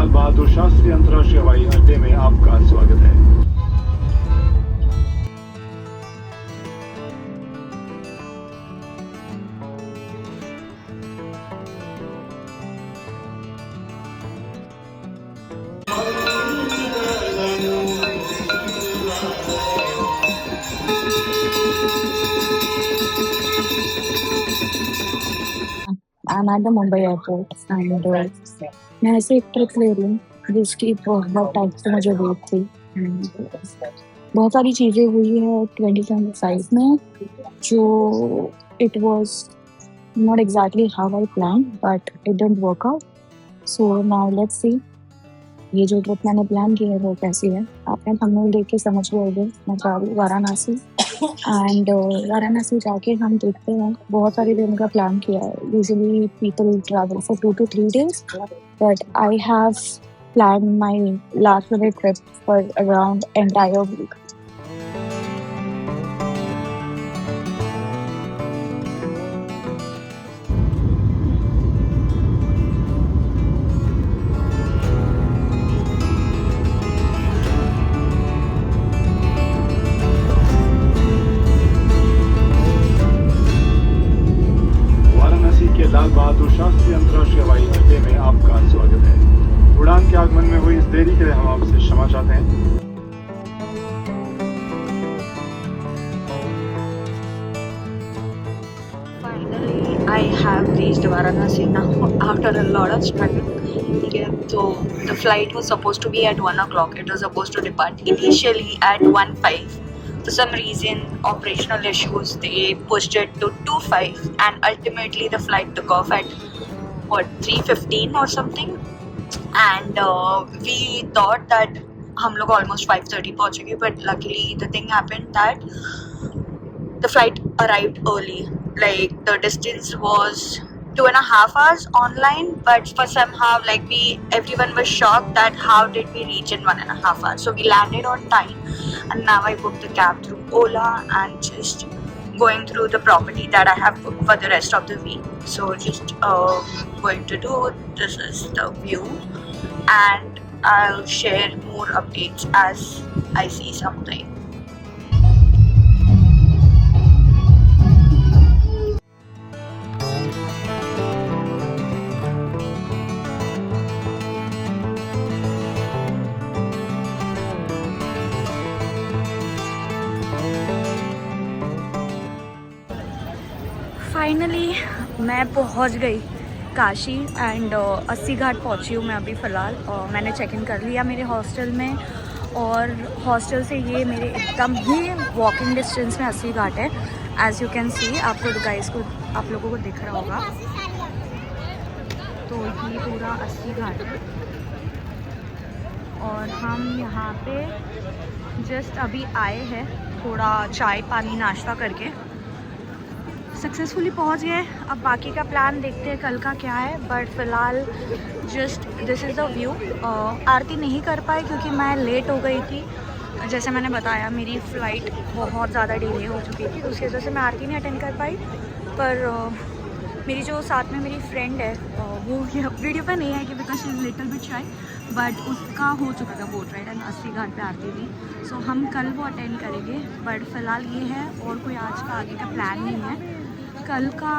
लाल बहादुर शास्त्री अंतर्राष्ट्रीय हवाई अड्डे में आपका स्वागत है। I'm at the Mumbai airport and मैं ऐसे एक ट्रिप ले रही हूँ जिसकी बहुत टाइम से मुझे वेट थी। बहुत सारी चीज़ें हुई है 2025 में जो it was not exactly how I plan but it didn't work out. So now let's see ये जो ट्रिप मैंने प्लान की है वो कैसी है। आपने थंबनेल देख के समझ गए होंगे मैं जा रही हूँ वाराणसी एंड वाराणसी जाके हम देखते हैं। बहुत सारे दिन का प्लान किया है। Usually people travel for 2 to 3 days but I have planned my last minute trip for around entire week. Varanasi के लाल बहादुर शास्त्री अंतर्राष्ट्रीय हवाई अड्डे में आपका स्वागत है। उड़ान के आगमन में हुई इस देरी के लिए हम आपसे क्षमा चाहते हैं। Finally, I have reached Varanasi now after a lot of struggle. ठीक है, तो the flight was supposed to be at 1 o'clock. It was supposed to depart initially at 1:05. For some reason, operational issues, they pushed it to 2:05, and ultimately the flight took off at 3:15 or something. And we thought that हम लोग almost 5:30 पहुँचेंगे, but luckily the thing happened that the flight arrived early. Like the distance was 2.5 hours online, but for somehow everyone was shocked that how did we reach in 1.5 hours. So we landed on time, and now I booked the cab through Ola and just going through the property that I have booked for the rest of the week. So just going to do this is the view, and I'll share more updates as I see something. Finally मैं पहुंच गई Kashi and 80 घाट पहुंची हूँ मैं अभी फ़िलहाल। मैंने check in कर लिया मेरे हॉस्टल में, और हॉस्टल से ये मेरे एकदम ही वॉकिंग डिस्टेंस में 80 घाट है। एज़ यू कैन सी, आपको गाइस को आप लोगों को दिख रहा होगा, तो ये पूरा 80 घाट है। और हम यहाँ पे जस्ट अभी आए हैं, थोड़ा चाय पानी नाश्ता करके सक्सेसफुली पहुंच गए। अब बाकी का प्लान देखते हैं कल का क्या है, बट फ़िलहाल just this is the view. आरती नहीं कर पाई क्योंकि मैं लेट हो गई थी। जैसे मैंने बताया मेरी फ़्लाइट बहुत ज़्यादा डिले हो चुकी थी, तो उसकी वजह से मैं आरती नहीं अटेंड कर पाई। पर मेरी जो साथ में मेरी फ्रेंड है वो ये वीडियो पे नहीं आएगी because she is little bit shy, but उसका हो चुका था बोट राइड एंड 80 घाट पे आरती थी। सो हम कल वो अटेंड करेंगे, बट फ़िलहाल ये है, और कोई आज का आगे का प्लान नहीं है। कल का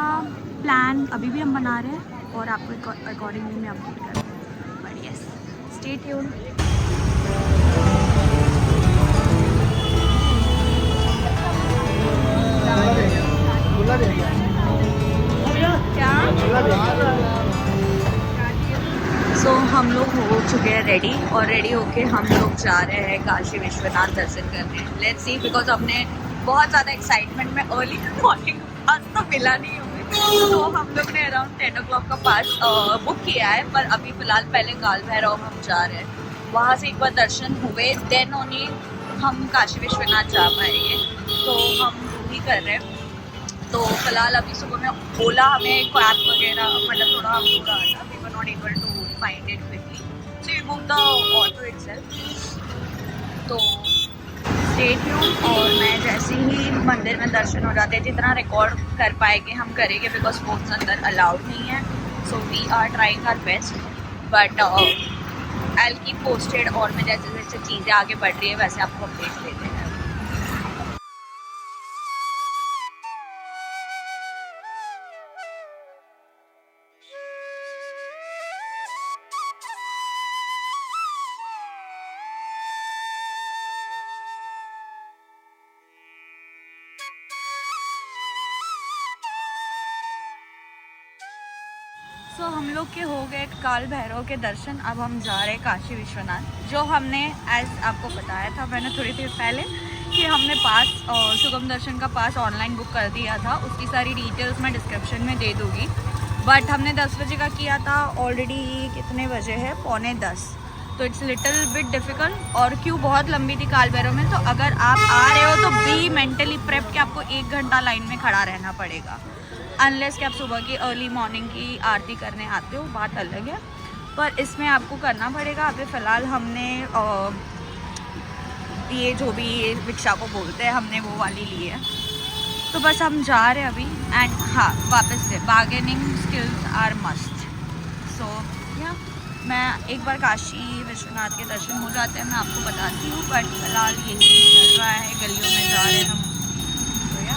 प्लान अभी भी हम बना रहे हैं और आपको अकॉर्डिंगली मैं अपडेट कर रही हूँ। But yes, stay tuned. So हम लोग हो चुके हैं रेडी, और रेडी होके हम लोग जा रहे हैं काशी विश्वनाथ दर्शन करने। लेट्स सी, बिकॉज हमने बहुत ज़्यादा एक्साइटमेंट में अर्ली मॉर्निंग पास तो मिला नहीं हमें, तो हम लोग ने अराउंड 10 o'clock का पास बुक किया है। पर अभी फ़िलहाल पहले काल भैरव हम जा रहे हैं, वहाँ से एक बार दर्शन हुए देन ओनली हम काशी विश्वनाथ जा पाएंगे, तो हम वही कर रहे हैं। तो फिलहाल अभी सुबह में ओला हमें कैब वगैरह मतलब थोड़ा बुरा था, we were not able to find it quickly, so we book the auto itself. तो स्टे ट्यून्ड, और मैं जैसे ही मंदिर में दर्शन हो जाते हैं, जितना रिकॉर्ड कर पाएंगे हम करेंगे, बिकॉज फोन्स अंदर अलाउड नहीं है। So we are trying our best, but I will keep posted और मैं जैसे जैसे चीज़ें आगे बढ़ रही है वैसे आपको अपडेट्स देते हैं। तो हम लोग के हो गए काल भैरव के दर्शन। अब हम जा रहे हैं काशी विश्वनाथ, जो हमने एज आपको बताया था मैंने थोड़ी देर पहले कि हमने पास सुगम दर्शन का पास ऑनलाइन बुक कर दिया था। उसकी सारी डिटेल्स मैं डिस्क्रिप्शन में दे दूँगी। बट हमने 10 बजे का किया था, ऑलरेडी कितने बजे है 9:45, तो इट्स लिटिल बिट डिफ़िकल्ट। और क्यों बहुत लंबी थी काल भैरव में, तो अगर आप आ रहे हो तो बी मेंटली प्रेप कि आपको 1 घंटा लाइन में खड़ा रहना पड़ेगा। अनलेस कि आप सुबह की अर्ली मॉर्निंग की आरती करने आते हो, बात अलग है, पर इसमें आपको करना पड़ेगा। अभी फ़िलहाल हमने ये जो भी रिक्शा को बोलते हैं हमने वो वाली ली है, तो बस हम जा रहे हैं अभी। एंड हाँ, वापस से बार्गेनिंग स्किल्स आर मस्ट। सो या मैं एक बार काशी विश्वनाथ के दर्शन हो जाते हैं मैं आपको बताती हूँ, बट फ़िलहाल यही चल रहा है, गलियों में जा रहे हैं हम। तो या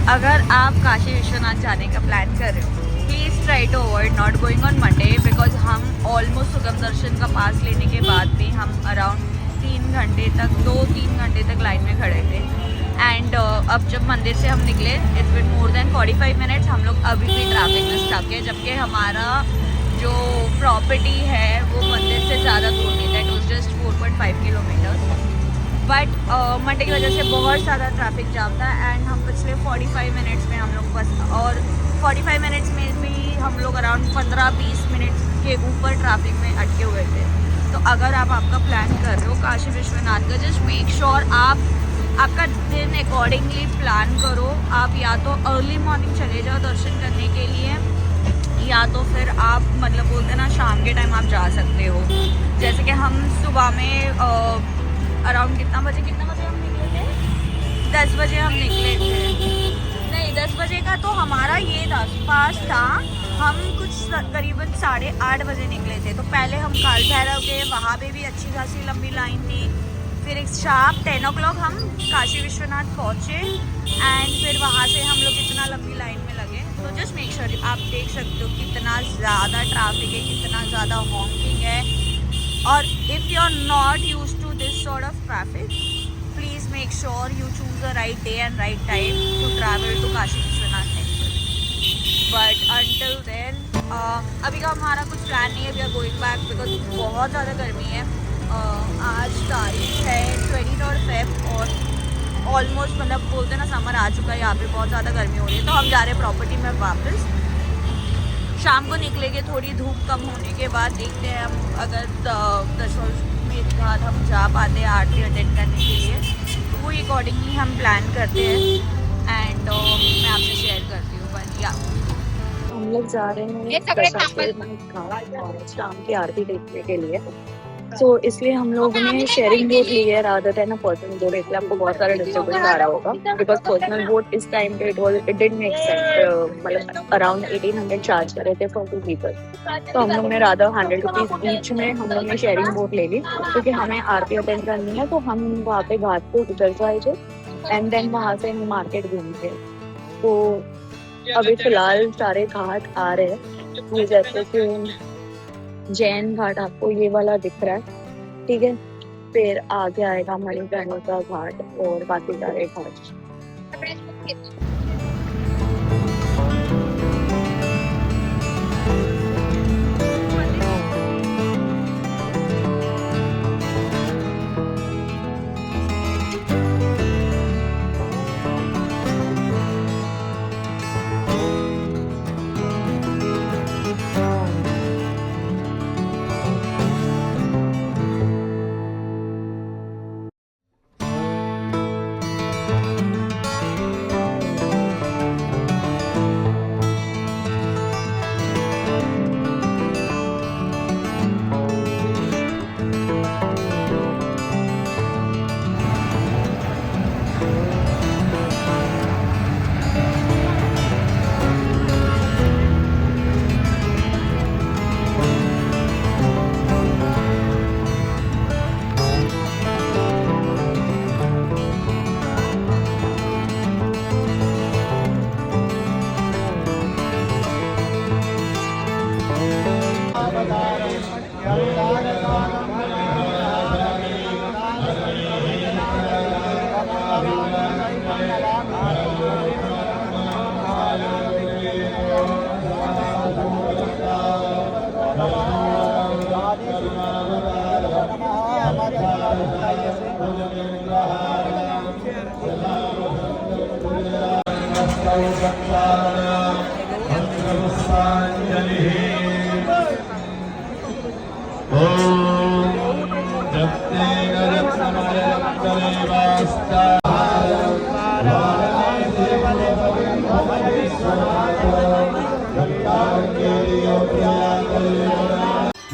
अगर आप काशी विश्वनाथ जाने का प्लान कर रहे हो, please try to avoid not going on Monday, because हम ऑलमोस्ट सुगम दर्शन का पास लेने के बाद भी हम अराउंड 2-3 घंटे तक लाइन में खड़े थे। एंड अब जब मंदिर से हम निकले, it's been more than 45 minutes, हम लोग अभी भी ट्रैफिक में स्टक है, जबकि हमारा जो प्रॉपर्टी है वो मंदिर से ज़्यादा दूर नहीं था, it was just 4.5 kilometres. But Monday की वजह से बहुत ज़्यादा ट्रैफिक जाम था। एंड हम पिछले 45 मिनट्स में हम लोग बस, और 45 मिनट्स में भी हम लोग अराउंड 15-20 मिनट्स के ऊपर ट्रैफिक में अटके हुए थे। तो अगर आप आपका प्लान कर रहे हो काशी विश्वनाथ का, जस्ट मेक श्योर आप आपका दिन अकॉर्डिंगली प्लान करो। आप या तो अर्ली मॉर्निंग चले जाओ दर्शन करने के लिए, या तो फिर आप मतलब बोलते हैं ना शाम के टाइम आप जा सकते हो। जैसे कि हम सुबह में अराउंड कितना बजे हम निकले थे, 10 बजे हम निकले थे। नहीं, 10 बजे का तो हमारा ये था पास था, हम कुछ करीबन 8:30 बजे निकले थे। तो पहले हम काल भैरव गए, वहाँ पे भी अच्छी खासी लंबी लाइन थी। फिर एक शार्प 10 o'clock हम काशी विश्वनाथ पहुँचे, एंड फिर वहाँ से हम लोग इतना लंबी लाइन में लगे। तो जस्ट मेक श्योर, आप देख सकते हो कितना ज़्यादा ट्रैफिक है, कितना ज़्यादा हॉकिंग है। और if you are not used to this sort of traffic, please make sure you choose the right day and right time to travel to Kashi Vishwanath temple. But until then अभी का हमारा कुछ प्लान नहीं है, we are going back because बहुत ज़्यादा गर्मी है। आज तारीख है 23 Feb और ऑलमोस्ट मतलब बोलते ना समर आ चुका है, यहाँ पे बहुत ज़्यादा गर्मी हो रही है। तो हम जा रहे हैं प्रॉपर्टी में वापस, शाम को निकलेंगे थोड़ी धूप कम होने के बाद। देखते हैं हम अगर दशमेश घाट हम जा पाते हैं आरती अटेंड करने के लिए, तो वो अकॉर्डिंगली हम प्लान करते हैं। एंड मैं आपसे शेयर करती हूँ। बट या हम लोग जा रहे हैं शाम की आरती देखने के लिए, तो इसलिए हम लोगों ने शेयरिंग बोट ली है rather than a personal boat. इसलिए आपको बहुत सारा डिस्टर्बेंस आ रहा होगा, बिकॉज पर्सनल बोट इस टाइम पे इट डिडंट मेक सेंस। मतलब अराउंड 1800 चार्ज कर रहे थे फॉर 2 पीपल, तो हम लोग ने रादर 100 रुपीज ईच में हम लोग ने शेयरिंग बोट ले ली, क्योंकि हमें आरती अटेंड करनी है। तो हम वहाँ पे घाट को उतर जाए थे, एंड देन वहाँ से हम मार्केट घूमते। तो अभी फिलहाल सारे घाट आ रहे हैं, जैसे कि जैन घाट आपको ये वाला दिख रहा है, ठीक है। फिर आगे आएगा मणिकर्णिका घाट और बाकी सारे घाट।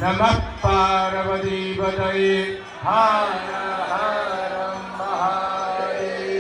नमः पार्वती पतये हर हर महादेव।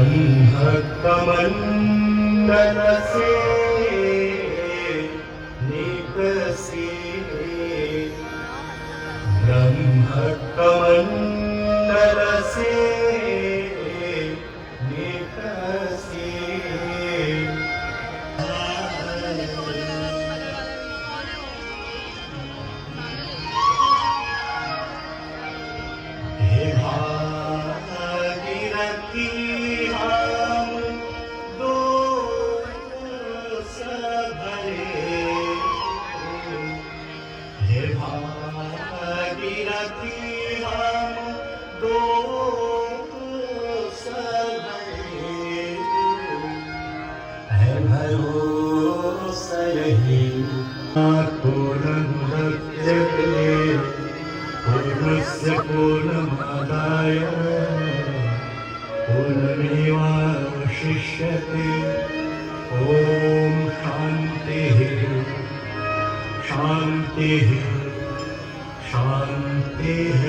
ब्रह्मकमण्डलसे निकषे ब्रह्मकमण्डलसे निकषे हे भागीरथी हम दो भरे हे भागीरथी हम दो भरे है भरोसा यही पूर्णमुदच्यते पूर्णस्य पूर्णमादाय पूर्णमेवावशिष्यते ॐ शान्तिः शान्तिः शान्तिः